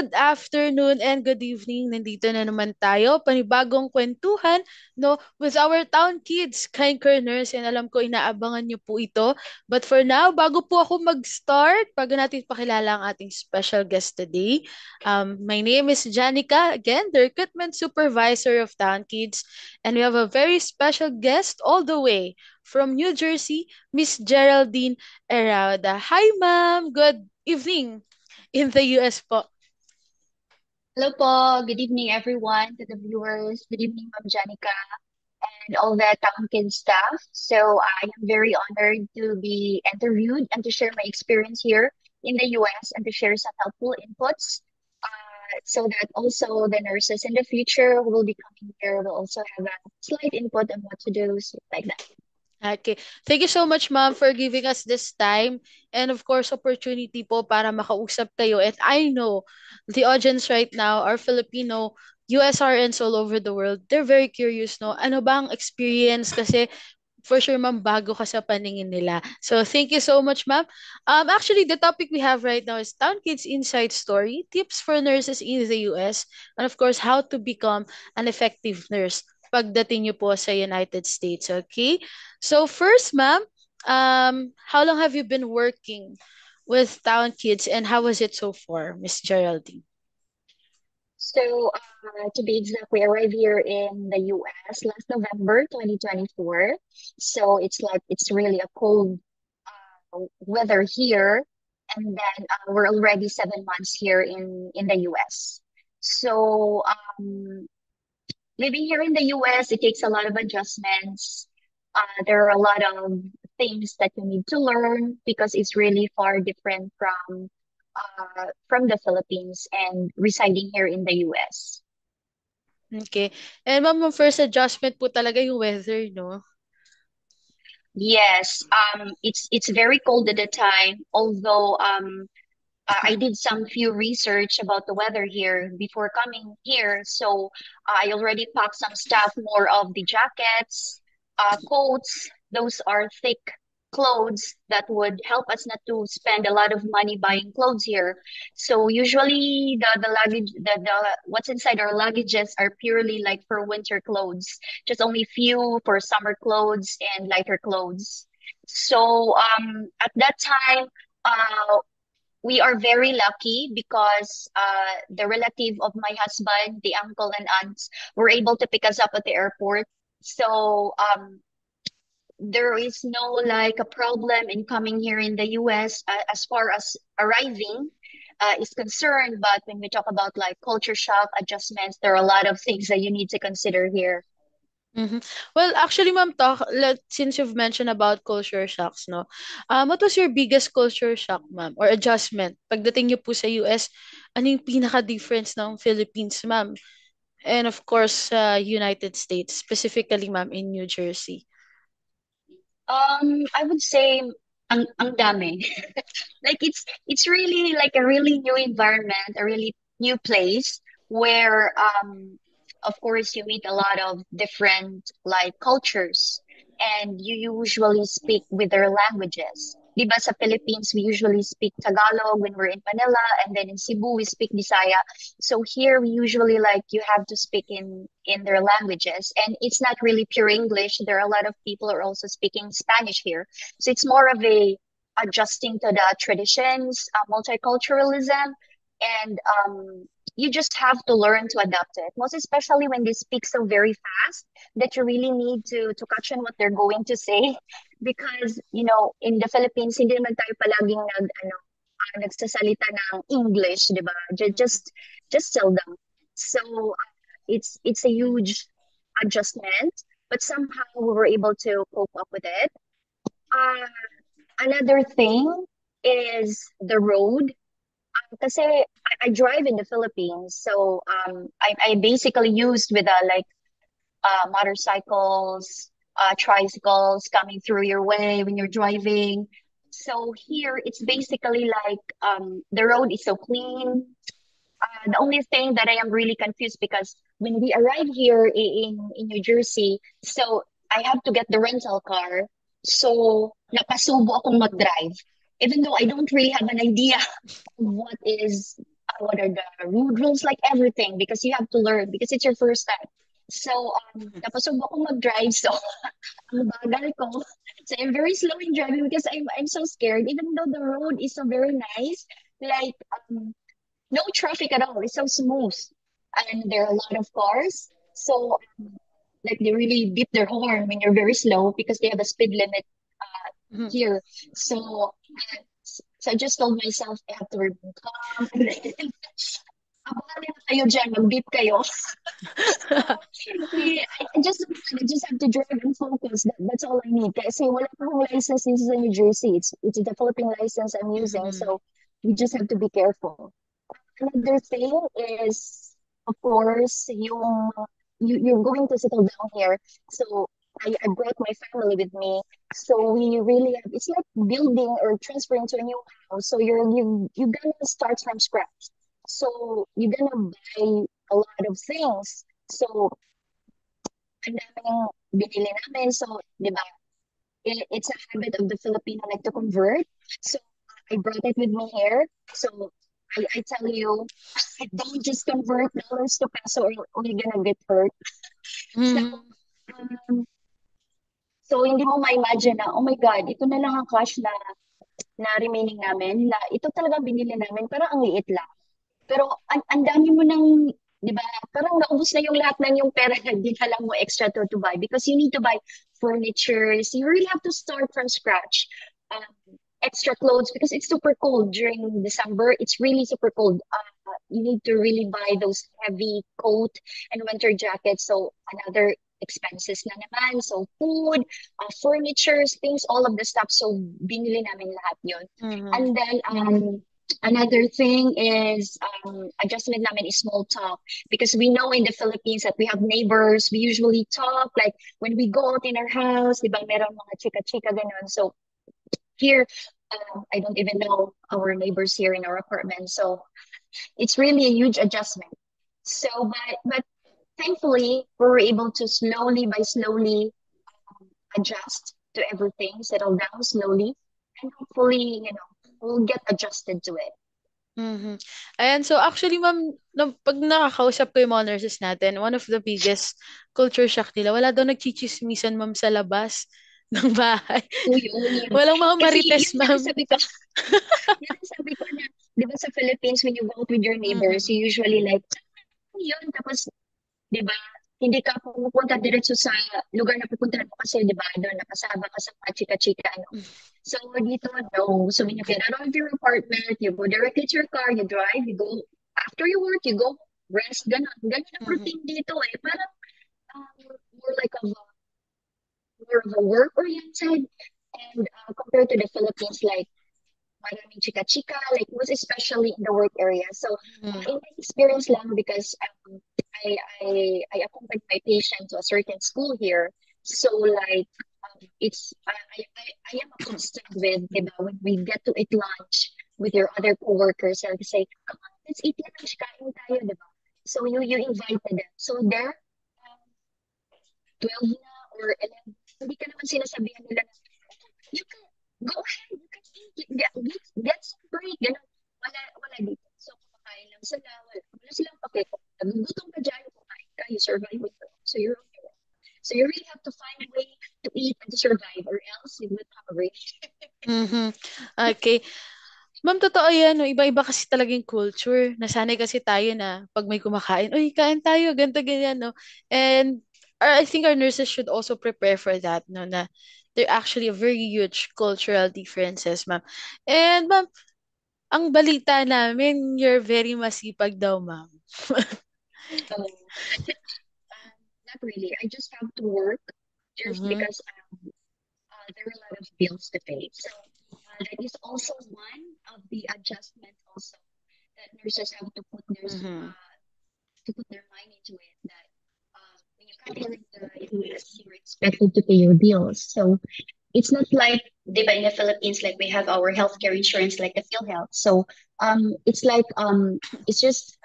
Good afternoon and good evening. Nandito na naman tayo, panibagong kwentuhan, no, with our town kids, kind kerners, and alam ko inaabangan niyo po ito. But for now, bago po ako mag-start, bago natin pakilala ang ating special guest today, my name is Janica, again, the recruitment supervisor of Town Kids, and we have a very special guest all the way from New Jersey, Miss Geraldine Erauda. Hi, ma'am. Good evening in the US po. Hello po. Good evening, everyone, to the viewers. Good evening, Ma'am Janica, and all the Townkin staff. So I am very honored to be interviewed and to share my experience here in the US and to share some helpful inputs so that also the nurses in the future who will be coming here will also have a slight input on what to do, so like that. Okay. Thank you so much, ma'am, for giving us this time and of course opportunity po para makausap kayo. And I know the audience right now are Filipino USRNs all over the world. They're very curious, no? Ano ba ang experience? Kasi for sure, ma'am, bago ka sa paningin nila. So, thank you so much, ma'am. Actually, the topic we have right now is Town Kids Inside Story, tips for nurses in the US, and of course, how to become an effective nurse pagdating niyo po sa United States, okay? So, first, ma'am, how long have you been working with Town Kids and how was it so far, Miss Geraldine? So, to be exact, we arrived here in the US last November 2024. So it's really a cold weather here, and then we're already 7 months here in the US. So living here in the US, it takes a lot of adjustments. There are a lot of things that you need to learn because it's really far different from the Philippines and residing here in the US. Okay. And ma'am, yung first adjustment po talaga yung weather, no? Yes, it's very cold at the time, although I did some few research about the weather here before coming here. So I already packed some stuff, more of the jackets, coats. Those are thick clothes that would help us not to spend a lot of money buying clothes here. So usually the luggage, the what's inside our luggages are purely like for winter clothes, just only few for summer clothes and lighter clothes. So at that time, we are very lucky because the relative of my husband, the uncle and aunts, were able to pick us up at the airport. So there is no like a problem in coming here in the US as far as arriving is concerned. But when we talk about like culture shock adjustments, there are a lot of things that you need to consider here. Mhm. Well, actually, ma'am, since you've mentioned about culture shocks, no, what was your biggest culture shock, ma'am, or adjustment? Pagdating niyo po sa US, ano yung pinaka-difference ng Philippines, ma'am? And of course, United States, specifically, ma'am, in New Jersey. I would say ang dami. Like it's really like a really new environment, a really new place where of course you meet a lot of different like cultures and you usually speak with their languages. Diba sa Philippines we usually speak Tagalog when we're in Manila and then in Cebu we speak Bisaya. So here we usually like you have to speak in their languages and it's not really pure English. There are a lot of people who are also speaking Spanish here. So it's more of a adjusting to the traditions, multiculturalism, and you just have to learn to adapt it. Most especially when they speak so very fast that you really need to catch on what they're going to say, because in the Philippines hindi naman tayo palaging nagsasalita ng English, 'di ba? Just seldom. So it's a huge adjustment, but somehow we were able to cope up with it. Uh, Another thing is the road. Kasi I drive in the Philippines, so I basically used with motorcycles, tricycles coming through your way when you're driving. So here it's basically like the road is so clean. The only thing that I am really confused because when we arrive here in New Jersey, so I have to get the rental car. So napasubo akong mag-drive. Even though I don't really have an idea of what is what are the road rules, like everything, because you have to learn because it's your first time. So, napasubok ko mag-drive. So, ang bagal ko. So, I'm very slow in driving because I'm so scared. Even though the road is so very nice, like, no traffic at all. It's so smooth. And there are a lot of cars. So, like, they really beat their horn when you're very slow because they have a speed limit Mhm. here. So, so I just told myself I have to remain calm. And then, abali na kayo dyan, mag-beep kayo. So, yeah, I just have to drive and focus. That's all I need. Kasi wala pa akong license dito sa New Jersey. It's the Philippine license I'm using. Mhm. So, we just have to be careful. Another thing is, of course, you're going to settle down here. So I brought my family with me. So we really have, it's like building or transferring to a new house. So you're gonna start from scratch. So you're gonna buy a lot of things. So ang daming binili namin. So, di ba, it's a habit of the Filipino like to convert. So I brought it with me here. So I tell you, don't just convert dollars to peso or you're gonna get hurt. So, Mhm. um, so hindi mo ma-imagine na, oh my God, ito na lang ang cash na remaining namin. Ito talaga binili namin, parang ang liit lang. Pero ang dami mo ng, di ba, parang naubos na yung lahat ng yung pera na dinala mo extra to buy because you need to buy furnitures. You really have to start from scratch. Extra clothes because it's super cold during December. It's really super cold. You need to really buy those heavy coat and winter jackets. So another expenses na naman. So food, furnitures, things, all of the stuff. So binili namin lahat yun. Mhm. And then another thing is adjustment namin is small talk because we know in the Philippines that we have neighbors. We usually talk like when we go out in our house, di ba, meron mga chika-chika ganun. So here, I don't even know our neighbors here in our apartment. So it's really a huge adjustment. So, but thankfully, we were able to slowly by slowly adjust to everything, settle down slowly, and hopefully, we'll get adjusted to it. Mhm. Ayan, so actually ma'am, pag nakakausap ko yung mga nurses natin, one of the biggest culture shock nila, wala daw nagchichismisan ma'am sa labas ng bahay. So yun. Walang mga Kasi marites yun nga ang ma'am. sabi ko, yun ang sabi ko na, di ba sa Philippines, when you go out with your neighbors, Mhm. you usually like, "Ano yun, tapos 'di ba? Hindi ka pumupunta diretso sa lugar na pupuntahan mo kasi 'di ba doon nakasama ka sa mga chika-chika ano. So dito no. So when you get out of your apartment, you go directly to your car, you drive, you go after your work, you go rest. Ganon. Ganon ang Mhm. routine dito eh. Parang more like more of a work oriented and compared to the Philippines like maraming chika-chika, like most especially in the work area. So, Mhm. in my experience lang, because I, I accompanied my patient to a certain school here. So, like, I am accustomed with, diba, when we get to eat lunch with your other coworkers, and they say, come on, let's eat lunch, kain tayo, diba? So, you invited them. So, there, 12 na or 11, hindi ka naman sinasabihan nila na, you can go ahead, you can eat, get some break, gano'n. Wala dito. So, kumakain lang sila, wala silang pake. Nagugutom ka dyan, kumain ka, you survive with them. So, you're okay. So, you really have to find a way to eat and to survive or else you will have a break. Mhm. Okay. Ma'am, totoo yan, no? Iba-iba kasi talaga yung culture. Nasanay kasi tayo na pag may kumakain, uy, kain tayo, ganito, ganyan, no? And I think our nurses should also prepare for that, no? Na there are actually a very huge cultural differences, ma'am. And ma'am, ang balita namin, you're very masipag daw, ma'am. So, not really. I just have to work just Mhm. because there are a lot of bills to pay. So, that is also one of the adjustments also that nurses have Mhm. to put their mind into it that when you come here in the US, you're expected to pay your bills. So it's not like diba, in the Philippines, like we have our healthcare insurance, like the PhilHealth. So it's like it's just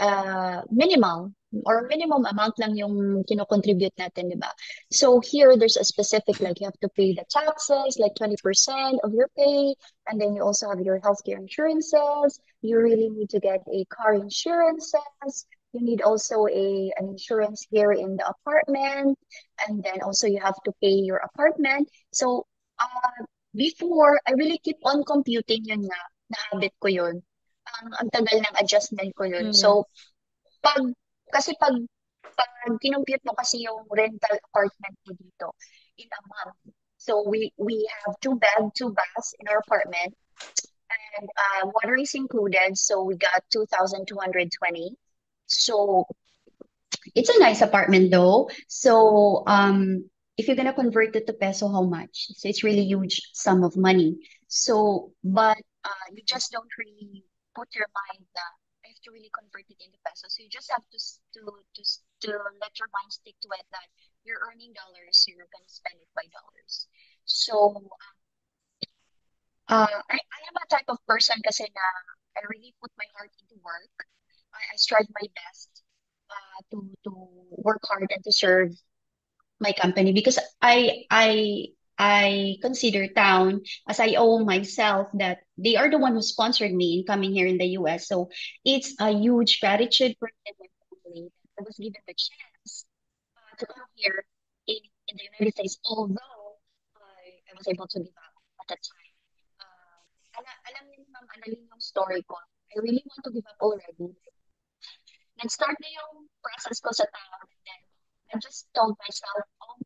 minimal. or minimum amount lang yung kino-contribute natin, di ba? So here, there's a specific, like you have to pay the taxes, like 20% of your pay, and then you also have your healthcare insurances. You really need to get a car insurances. You need also an insurance here in the apartment, and then also you have to pay your apartment. So, before, I really keep on computing yun nga, na-habit ko yun. Ang tagal ng adjustment ko yun. Mm. So, pag, kasi pag kinompute mo kasi yung rental apartment mo dito in a month. So, we have two bed, two baths in our apartment, and water is included. So, we got 2,220. So, it's a nice apartment though. So, if you're gonna convert it to peso, how much? So it's really huge sum of money. So, but you just don't really put your mind that I have to really convert it into peso. So you just have to let your mind stick to it that you're earning dollars, so you're gonna spend it by dollars. So, I am a type of person kasi na I really put my heart into work. I strive my best to work hard and to serve my company because I consider Town as I owe myself that they are the one who sponsored me in coming here in the US. So it's a huge gratitude for me and my family that I was given the chance to come here in, in the United States, although I was able to give up at that time. Alam niyo, ma'am, Annalyn, yung story ko. I really want to give up already. Nag-start na yung process ko sa town, and then I just told myself, oh,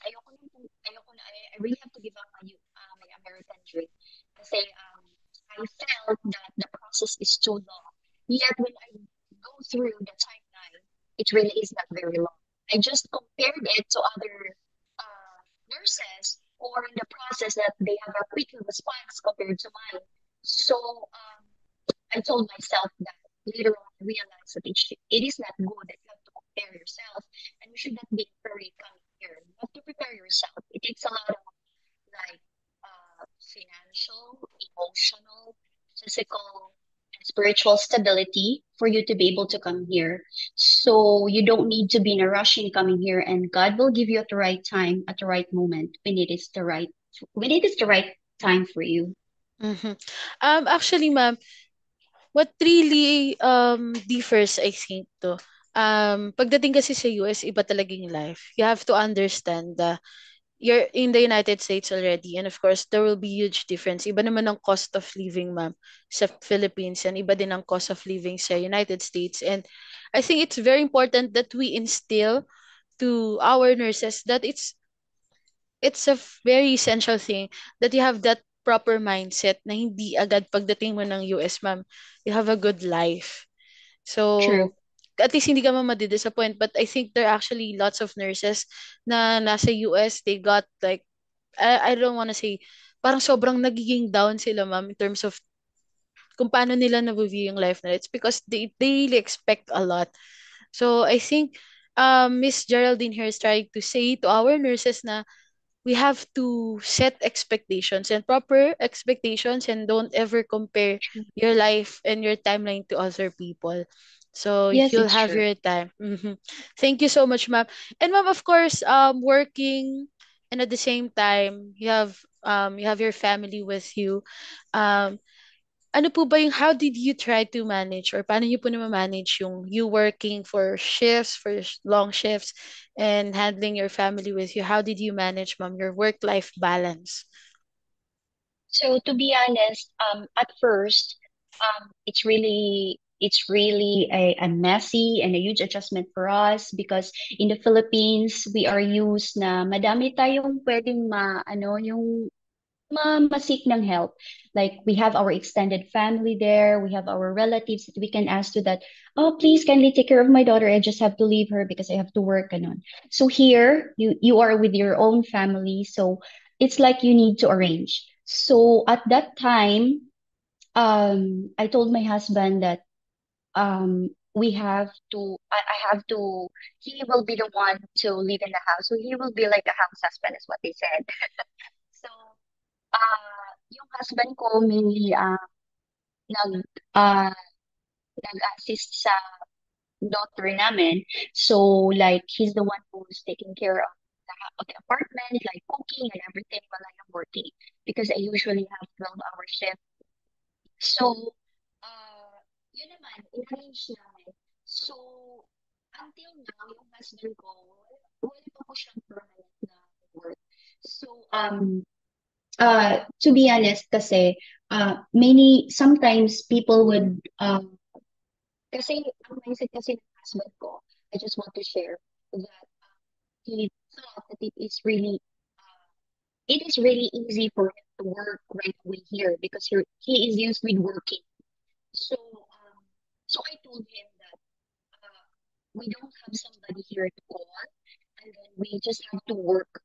ayoko na, I really have to give up my American dream. Kasi I felt that the process is too long. Yet when I go through the timeline, it really is not very long. I just compared it to other nurses who are in the process that they have a quicker response compared to mine. So I told myself that later on I realized that it is not good that you have to compare yourself and you should not be in a hurry coming here. You have to prepare yourself. It takes a lot of like financial, emotional, physical, and spiritual stability for you to be able to come here. So you don't need to be in a rush in coming here, and God will give you at the right time, at the right moment, when it is the right time for you. Mhm. Actually, ma'am, what really differs, I think, to pagdating kasi sa US, iba talaga yung life. You have to understand that you're in the United States already, and of course there will be huge difference. Iba naman ang cost of living, ma'am, sa Philippines, and iba din ang cost of living sa United States. And I think it's very important that we instill to our nurses that it's a very essential thing that you have that proper mindset na hindi agad pagdating mo ng US, ma'am, you have a good life. True. So, at least hindi ka man madi-disappoint. But I think there are actually lots of nurses na nasa US, they got like, I don't want to say, parang sobrang nagiging down sila, ma'am, in terms of kung paano nila na-view yung life nila. It's because they really expect a lot. So, I think Miss Geraldine here is trying to say to our nurses na we have to set expectations and proper expectations, and don't ever compare True. your life and your timeline to other people. So Yes, you'll it's have true. your time. Thank you so much, ma'am. And ma'am, of course, working, and at the same time you have your family with you. Um, ano po ba yung, how did you try to manage, or paano niyo po na-manage yung you working for shifts, for long shifts, and handling your family with you? How did you manage, ma'am, your work-life balance? So to be honest, at first, it's really a messy and a huge adjustment for us because in the Philippines, we are used na madami tayong pwedeng yung ma-seek ng help. Like we have our extended family there, we have our relatives that we can ask to that, oh, please kindly take care of my daughter. I just have to leave her because I have to work ganon. So here, you are with your own family, so it's like you need to arrange. So at that time, I told my husband that we have to I have to he will be the one to live in the house. So he will be like a house husband is what they said. So yung husband ko mainly nag uh, nag-assist sa daughter namin. So, like, he's the one who's taking care of the apartment, like cooking and everything while I am working because I usually have 12-hour shift. So, yun naman, in-arrange namin. So, until now, yung husband ko, wala pa po siyang permanent na work. So, to be honest kasi, sometimes people would, kasi ang mindset kasi ng husband ko, I just want to share that he thought that it is really easy for him to work right away here because he is used with working. So, so I told him that we don't have somebody here to call, and then we just have to work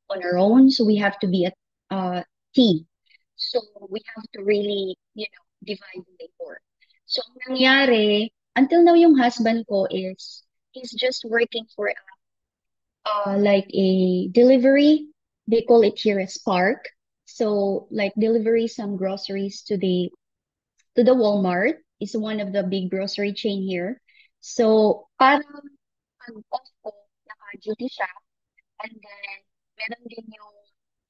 on our own. So we have to be a team. So we have to really, divide the labor. So ang nangyari, until now yung husband ko is, he's just working for like a delivery. They call it here a Spark. So like delivery some groceries to the Walmart. Is one of the big grocery chain here. So parang pag off ko, naka-duty siya. And then, meron din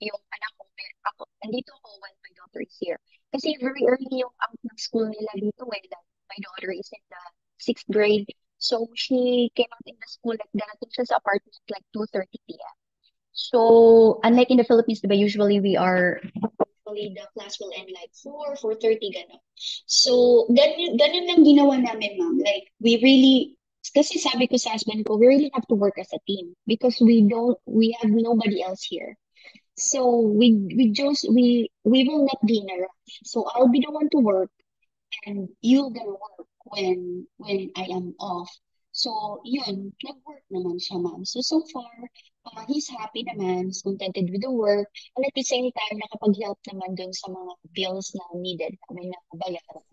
yung anak ko, ako, nandito ako when my daughter is here. Kasi very early yung out ng school nila dito eh. Like, my daughter is in the 6th grade. So, she came out in the school, like, darating siya sa apartment like 2:30 p.m. So, unlike in the Philippines, diba, usually the class will end like 4:30, gano'n. So, ganun lang ginawa namin, ma'am. Like, kasi sabi ko sa husband ko, we really have to work as a team because we have nobody else here. So, we will not be in a rush. So, I'll be the one to work and you're gonna work when I am off. So, yun, nag-work naman siya, ma'am. So far, he's happy naman, he's contented with the work, and at the same time, nakapag-help naman dun sa mga bills na needed namin na bayaran.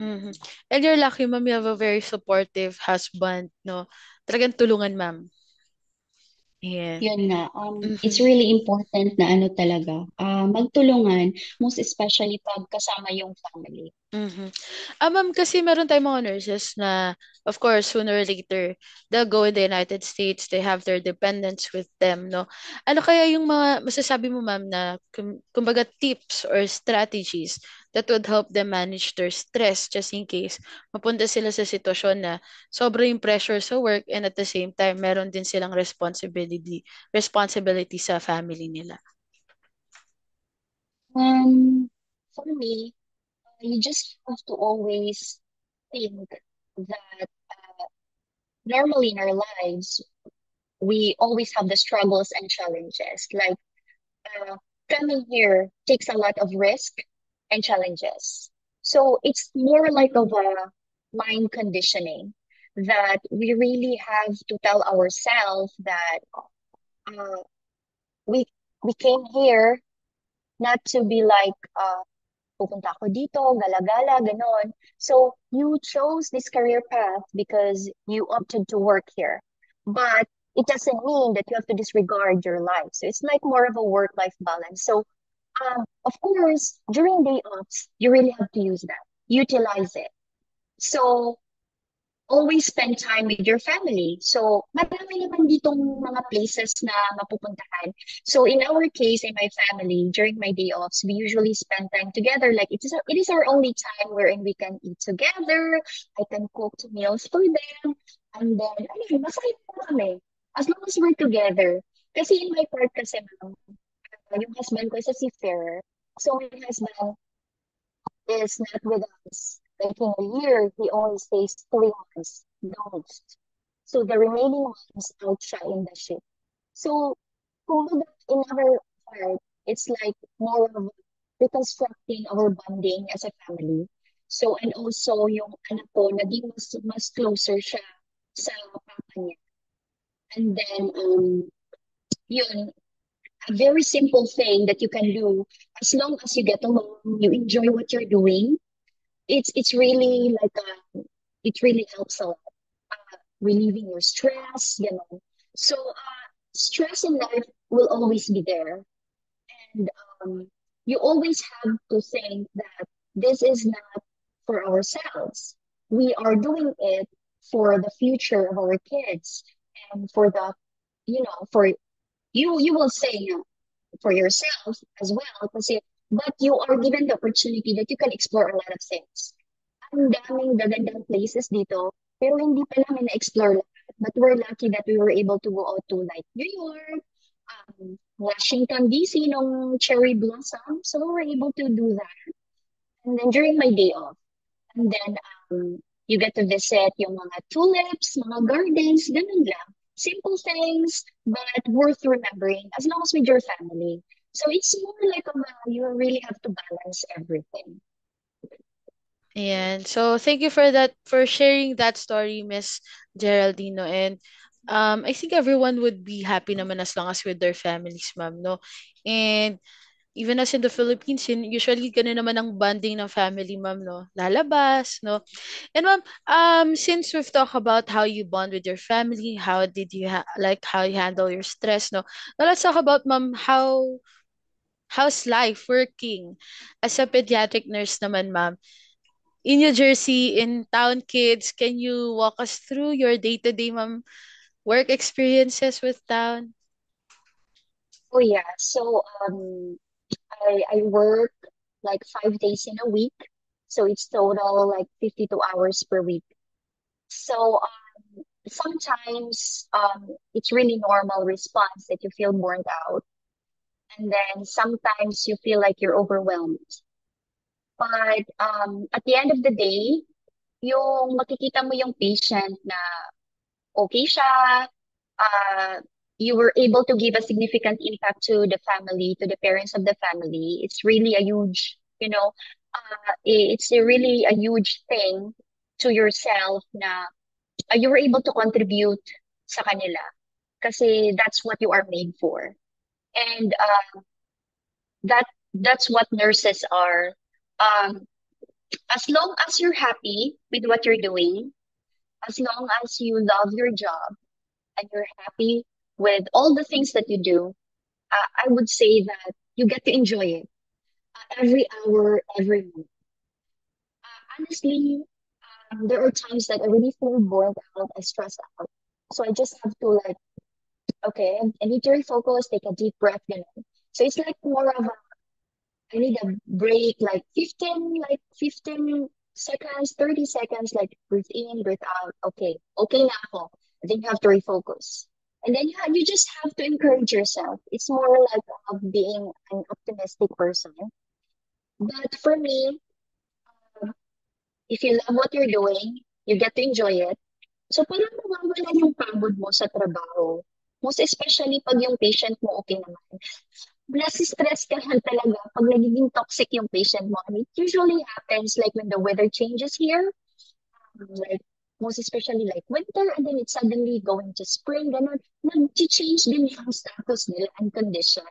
Mhm. And you're lucky, ma'am, you have a very supportive husband, no? Talagang tulungan, ma'am. Yeah. Yun nga, it's Mhm. really important na ano talaga, magtulungan, most especially pag kasama yung family. Mhm. Ma'am, kasi meron tayong mga nurses na, of course, sooner or later, they'll go in the United States, they have their dependents with them, no? Ano kaya yung mga masasabi mo, ma'am, na kumbaga tips or strategies that would help them manage their stress just in case mapunta sila sa sitwasyon na sobrang yung pressure sa work and at the same time, meron din silang responsibility sa family nila. For me, you just have to always think that normally in our lives, we always have the struggles and challenges. Like uh, coming here takes a lot of risk and challenges. So it's more like of a mind conditioning that we really have to tell ourselves that uh, we we came here not to be like pupunta ako dito, gala-gala, ganon. So, you chose this career path because you opted to work here. But it doesn't mean that you have to disregard your life. So, it's like more of a work-life balance. So, of course, during day offs, you really have to use that, utilize it. So, always spend time with your family. So, marami naman ditong mga places na mapupuntahan. So, in our case, in my family, during my day offs, we usually spend time together. Like, it is our only time wherein we can eat together. I can cook meals for them. And then, ayun, masaya po kami. As long as we're together. Kasi in my part kasi, ma'am, yung husband ko is a seafarer. So, my husband is not with us. Like in a year, he only stays 3 months, the most. So the remaining months outside in the ship. So kumbaga, in our part, it's like more of reconstructing our bonding as a family. So, and also yung anak ko, naging mas closer siya sa papa niya. And then, yun, a very simple thing that you can do as long as you get along, you enjoy what you're doing, it's really like it really helps a lot. Relieving your stress, So stress in life will always be there, and you always have to think that this is not for ourselves. We are doing it. for the future of our kids and for the, for you will say for yourself as well. Kasi, but you are given the opportunity that you can explore a lot of things. Ang daming gagandang places dito, pero hindi pa namin na-explore lahat. But we're lucky that we were able to go out to like New York, Washington, D.C. nung cherry blossom. So we were able to do that. And then during my day off, and then you get to visit yung mga tulips, mga gardens, ganun lang. Simple things, but worth remembering as long as with your family. So it's more like you really have to balance everything. Ayan. So, thank you for that, for sharing that story, Miss Geraldino. And I think everyone would be happy naman as long as with their families, ma'am, no? And even as in the Philippines, usually ganun naman ang bonding ng family, ma'am, no? Lalabas, no? And ma'am, since we've talked about how you bond with your family, how did you like how you handle your stress, no? Now let's talk about, ma'am, how's life working as a pediatric nurse naman, ma'am? In New Jersey, in Town Kids, can you walk us through your day-to-day, ma'am, work experiences with Town? Oh yeah. So I work like 5 days in a week. So it's total like 52 hours per week. So sometimes it's really normal response that you feel burned out. And then sometimes you feel like you're overwhelmed. But at the end of the day, yung makikita mo yung patient na okay siya, uh, you were able to give a significant impact to the family, to the parents of the family. It's really a huge, it's a really a huge thing to yourself na you were able to contribute sa kanila kasi that's what you are made for. And that that's what nurses are. Um, as long as you're happy with what you're doing, as long as you love your job and you're happy with all the things that you do, I would say that you get to enjoy it every hour, every minute. Honestly, there are times that I really feel bored out, I stress out. So I just have to like, okay, I need to refocus, take a deep breath, So it's like more of a, I need a break, like 15 seconds, 30 seconds, like breathe in, breathe out. Okay na ako. And then you have to refocus. And then you just have to encourage yourself. It's more like of being an optimistic person. But for me, if you love what you're doing, you get to enjoy it. So parang mawawala yung pagod mo sa trabaho. Most especially pag yung patient mo okay naman. Stress ka lang talaga pag nagiging toxic yung patient mo. And it usually happens like when the weather changes here, like most especially like winter, and then it's suddenly going to spring, ganun. Nag-change din yung status nila and condition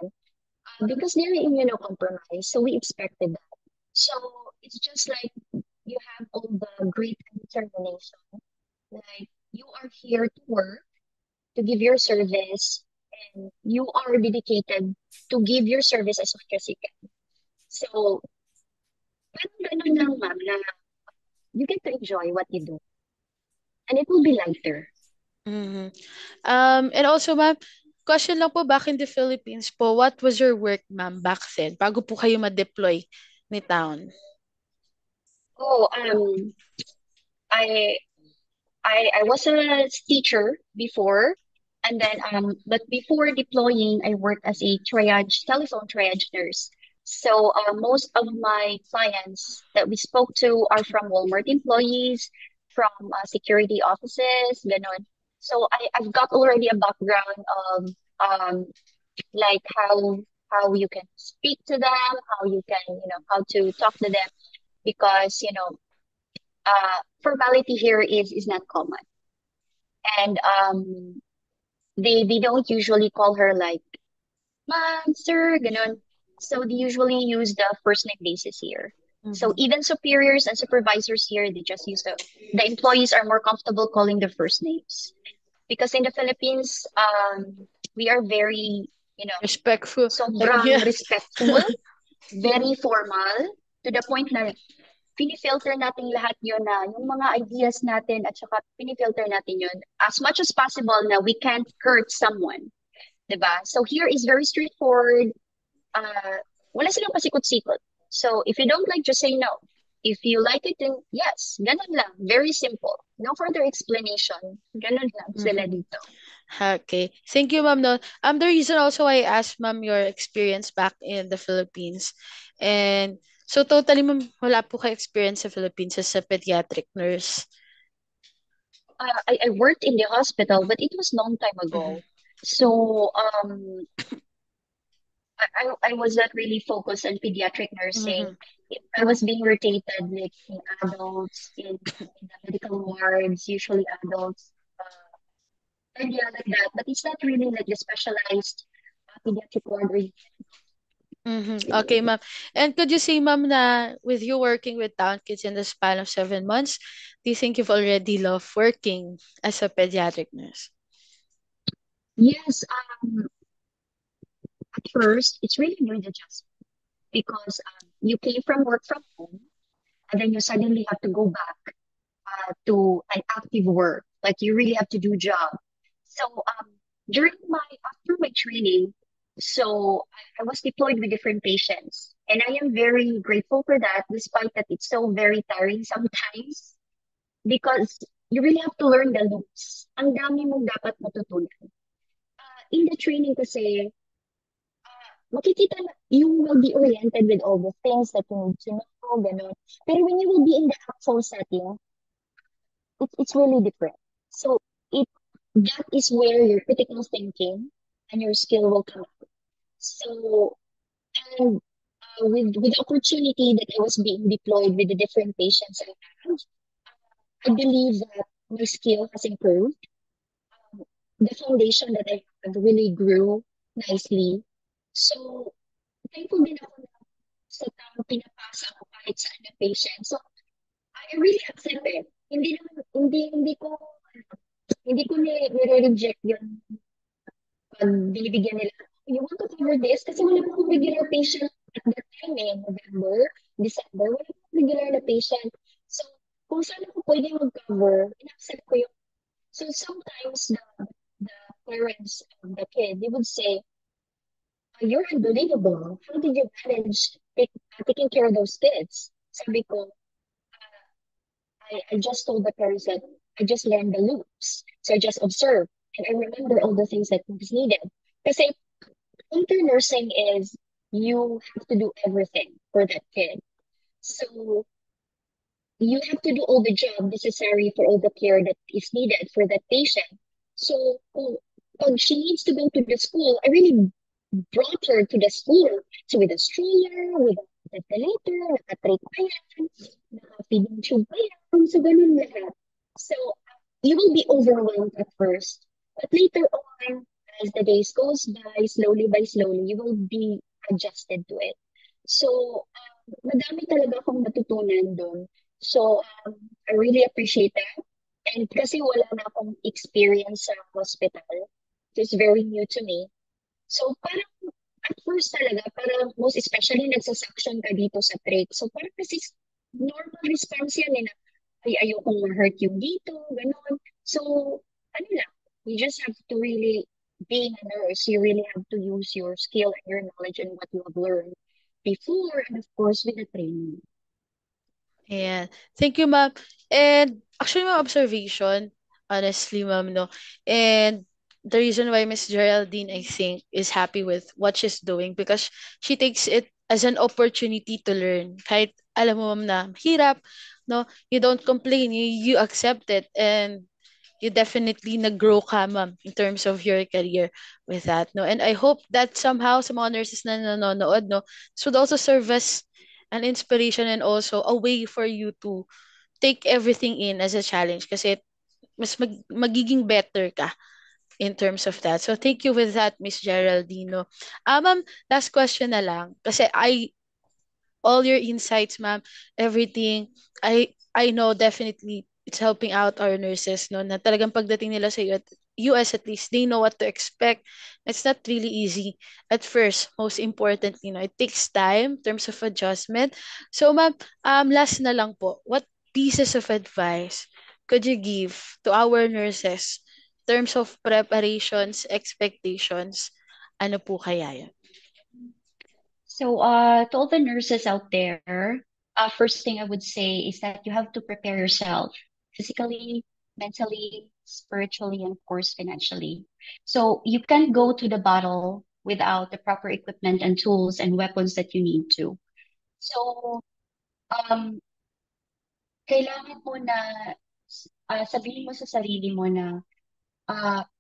because they're immunocompromised. So we expected that. So it's just like you have all the grit and determination. Like you are here to work, to give your service, and you are dedicated to give your service as much as you can. So, parang ganun lang, ma'am, na you get to enjoy what you do, and it will be lighter. Mhm. And also, ma'am, question lang po, back in the Philippines po, what was your work, ma'am, back then, bago po kayo ma-deploy ni Town? Oh, I I was a teacher before, and then but before deploying, I worked as a telephone triage nurse. So most of my clients that we spoke to are from Walmart employees, from security offices, ganon. So I've got already a background of like how you can speak to them, how you can how to talk to them because formality here is not common. And they don't usually call her like ma'am, sir, ganon. So they usually use the first name basis here. So Mhm. even superiors and supervisors here, they just use the employees are more comfortable calling the first names. Because in the Philippines, we are very, Respectful. sobrang Yeah. respectful, very formal, to the point na pinifilter natin lahat yun na, yung mga ideas natin at saka pinifilter natin yun as much as possible na we can't hurt someone. 'Di ba? So here is very straightforward. Wala silang pasikot-sikot. So if you don't like, just say no. If you like it, then yes. Ganun lang. Very simple. No further explanation. Ganun lang sila Mhm. dito. Okay. Thank you, ma'am. No, the reason also I asked ma'am your experience back in the Philippines. And so totally, ma'am, wala po kayo experience sa Philippines as a pediatric nurse. I worked in the hospital, but it was long time Mm-hmm. ago. So I was not really focused on pediatric nursing. Mm-hmm. I was being rotated like in adults, in the medical wards, usually adults. And yeah, like that. But it's not really like the specialized pediatric ward or Mm-hmm. Okay, ma'am. And could you say, ma'am, na with you working with Town Kids in the span of 7 months, do you think you've already loved working as a pediatric nurse? yes, at first it's really new adjustment because you came from work from home and then you suddenly have to go back to an active work. Like you really have to do job. So during my after my training, so I was deployed with different patients, and I am very grateful for that, despite that it's so very tiring sometimes because you really have to learn the loops. Ang dami mong dapat matutunan. In the training kasi, makikita na you will be oriented with all the things that you need to know, gano'n. Pero when you will be in the actual setting, it's really different. So it that is where your critical thinking and your skill will come out. So and with the opportunity that I was being deployed with the different patients I have, I believe that my skill has improved. The foundation that I have really grew nicely. So thankful din ako na sa taong pinapasa ko kahit saan na patient. So I really accept it. Hindi ko nire-reject yun pag binibigyan nila, you want to cover this? Kasi wala pa akong regular patient at that time November, December, wala pa akong regular na patient. So, kung saan ako pwede mag-cover, in-accept ko yun. So, sometimes the parents of the kid, they would say, you're unbelievable. How did you manage taking care of those kids? Sabi ko, I just told the parents that I just learned the loops. So I just observe and I remember all the things that was needed. Kasi winter nursing is you have to do everything for that kid. So you have to do all the job necessary for all the care that is needed for that patient. So pag she needs to go to the school, I really brought her to the school. So with a stroller, with a ventilator, naka-trach pa yan, naka-feeding tube pa yan, so ganun lahat. So you will be overwhelmed at first, but later on, as the days goes by slowly, you will be adjusted to it. So, madami talaga akong natutunan doon. So, I really appreciate that. And kasi wala na akong experience sa hospital, it's very new to me. So, parang at first talaga, parang most especially nagsasuction ka dito sa trach. So, parang kasi normal response yan na, ay, ayokong ma-hurt yung dito, gano'n. So, ano lang, you just have to really, being a nurse, you really have to use your skill and your knowledge and what you have learned before, and of course, with the training. Ayan. Thank you, ma'am. And actually, my observation, honestly, ma'am, no. And the reason why Miss Geraldine, I think, is happy with what she's doing because she takes it as an opportunity to learn. Kahit alam mo, ma'am, na hirap, no, you don't complain, you accept it, and you definitely nag-grow ka, ma'am, in terms of your career with that, no? And I hope that somehow sa mga nurses na nanonood, no, this would also serve as an inspiration and also a way for you to take everything in as a challenge kasi mas magiging better ka in terms of that. So thank you with that, Miss Geraldine. No? Ma'am, last question na lang kasi all your insights, ma'am, everything. I know definitely it's helping out our nurses, no, na talagang pagdating nila sa iyo, US at least, they know what to expect. It's not really easy at first. Most importantly, it takes time in terms of adjustment. So, ma'am, last na lang po, what pieces of advice could you give to our nurses in terms of preparations, expectations? Ano po kaya yan? So, to all the nurses out there, first thing I would say is that you have to prepare yourself physically, mentally, spiritually, and of course, financially. So, you can't go to the battle without the proper equipment and tools and weapons that you need to. So, um, kailangan mo na sabihin mo sa sarili mo na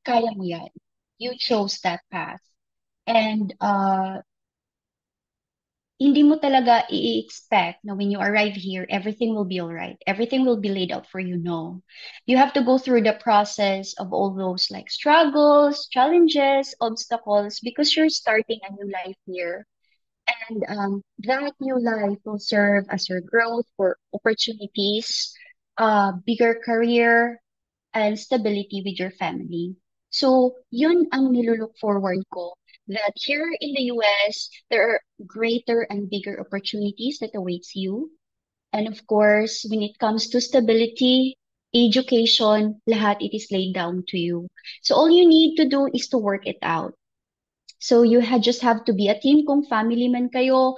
kaya mo yan. You chose that path. And hindi mo talaga i-expect na when you arrive here, everything will be all right. Everything will be laid out for you. No. You have to go through the process of all those like struggles, challenges, obstacles, because you're starting a new life here. And that new life will serve as your growth for opportunities, bigger career, and stability with your family. So, yun ang nilulook forward ko that here in the US, there are greater and bigger opportunities that awaits you. And of course, when it comes to stability, education, lahat it is laid down to you. So all you need to do is to work it out. So you just have to be a team. Kung family man kayo,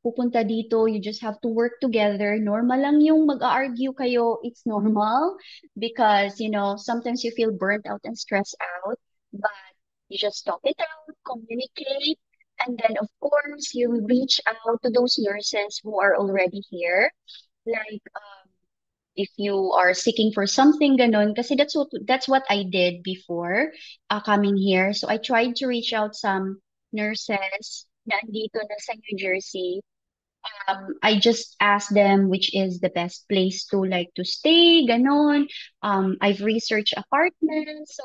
pupunta dito, you just have to work together. Normal lang yung mag-argue kayo. It's normal because, sometimes you feel burnt out and stressed out, but you just talk it out, communicate, and then of course you reach out to those nurses who are already here. Like, if you are seeking for something ganon, kasi that's what I did before coming here. So I tried to reach out some nurses na andito na sa New Jersey. I just asked them which is the best place to like to stay, ganon. I've researched apartments, so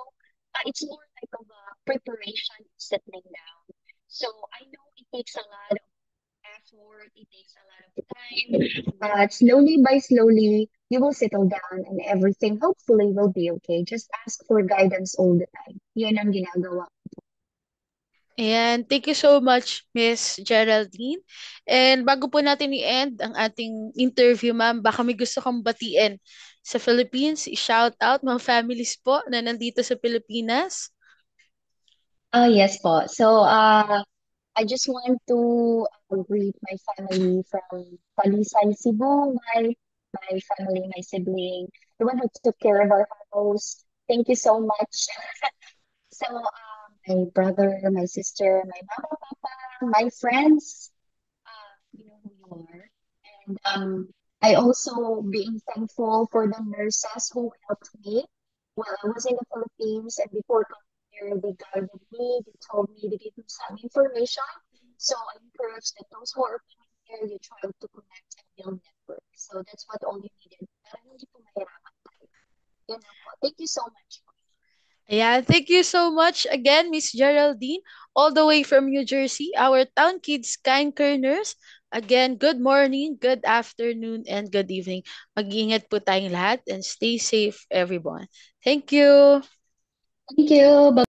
it's more like of a preparation, settling down. So I know it takes a lot of effort, it takes a lot of time, but slowly by slowly, you will settle down and everything hopefully will be okay. Just ask for guidance all the time. Yun ang ginagawa. And thank you so much, Miss Geraldine. And bago po natin i-end ang ating interview, ma'am, baka may gusto kang batiin sa Philippines, i-shout out mga families po na nandito sa Pilipinas. Yes po. So, I just want to greet my family from Talisay, Cebu, my family, my sibling, the one who took care of our house. Thank you so much. So, my brother, my sister, my mama, papa, my friends, you know who you are. And I also being thankful for the nurses who helped me while I was in the Philippines and before coming here, they guided me, they told me, they gave me some information. So I encourage that those who are coming here, you try to connect and build network. So that's what all you needed. Para hindi po mahirapan tayo. Yun lang po. Thank you so much. Yeah, thank you so much again, Miss Geraldine, all the way from New Jersey, our Town Kids Kind Kerners. Again, good morning, good afternoon, and good evening. Mag-iingat po tayong lahat and stay safe, everyone. Thank you. Thank you. Bye.